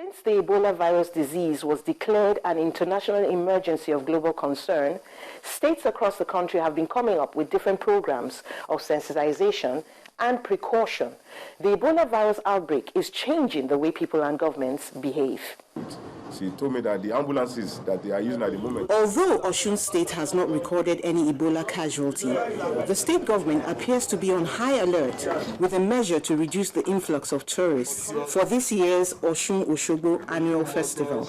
Since the Ebola virus disease was declared an international emergency of global concern, states across the country have been coming up with different programs of sensitization and precaution. The Ebola virus outbreak is changing the way people and governments behave. She told me that the ambulances that they are using at the moment. Although Osun State has not recorded any Ebola casualty, the state government appears to be on high alert with a measure to reduce the influx of tourists for this year's W.H.O annual festival.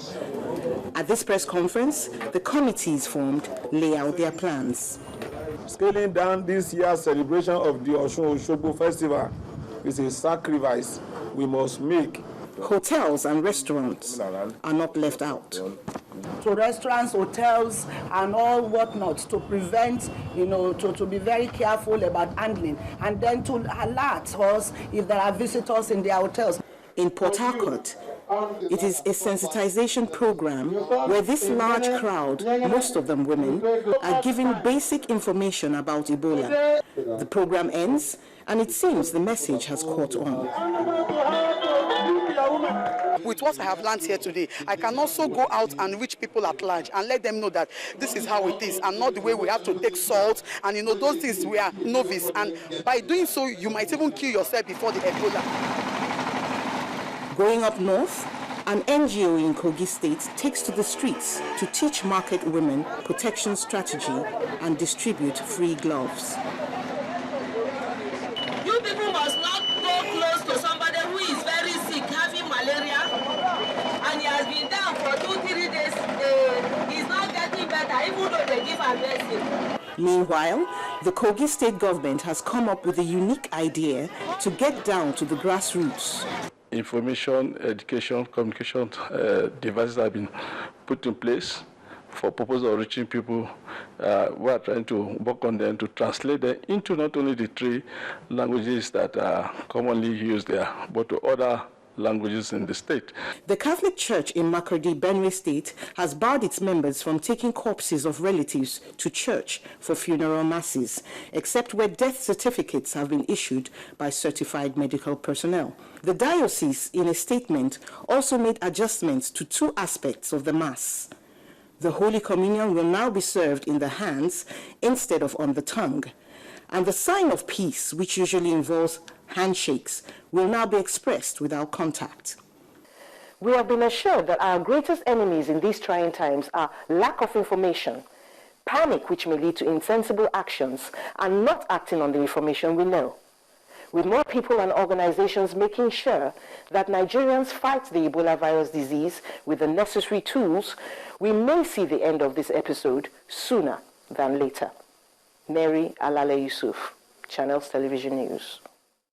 At this press conference, the committees formed lay out their plans. Scaling down this year's celebration of the W.H.O festival is a sacrifice we must make. Hotels and restaurants are not left out. To restaurants, hotels, and all whatnot to prevent, to be very careful about handling, and then to alert us if there are visitors in their hotels. In Port Harcourt, it is a sensitization program where this large crowd, most of them women, are given basic information about Ebola. The program ends, and it seems the message has caught on. With what I have learned here today, I can also go out and reach people at large and let them know that this is how it is and not the way we have to take salt and those things we are novice, and by doing so you might even kill yourself before the Ebola. Going up north, an NGO in Kogi State takes to the streets to teach market women protection strategy and distribute free gloves. You people must not go close to somebody who is very sick, having malaria, and he has been down for 2-3 days. He's not getting better, even though they give him medicine. Meanwhile, the Kogi State government has come up with a unique idea to get down to the grassroots. Information, education, communication devices have been put in place for purpose of reaching people. We are trying to work on them to translate them into not only the 3 languages that are commonly used there, but to other languages in the state. The Catholic Church in Makurdi, Benue State, has barred its members from taking corpses of relatives to church for funeral masses, except where death certificates have been issued by certified medical personnel. The diocese, in a statement, also made adjustments to 2 aspects of the Mass. The Holy Communion will now be served in the hands instead of on the tongue. And the sign of peace, which usually involves handshakes, will now be expressed without contact. We have been assured that our greatest enemies in these trying times are lack of information, panic which may lead to insensible actions, and not acting on the information we know. With more people and organizations making sure that Nigerians fight the Ebola virus disease with the necessary tools, we may see the end of this episode sooner than later. Mary Alale Yusuf, Channels Television News.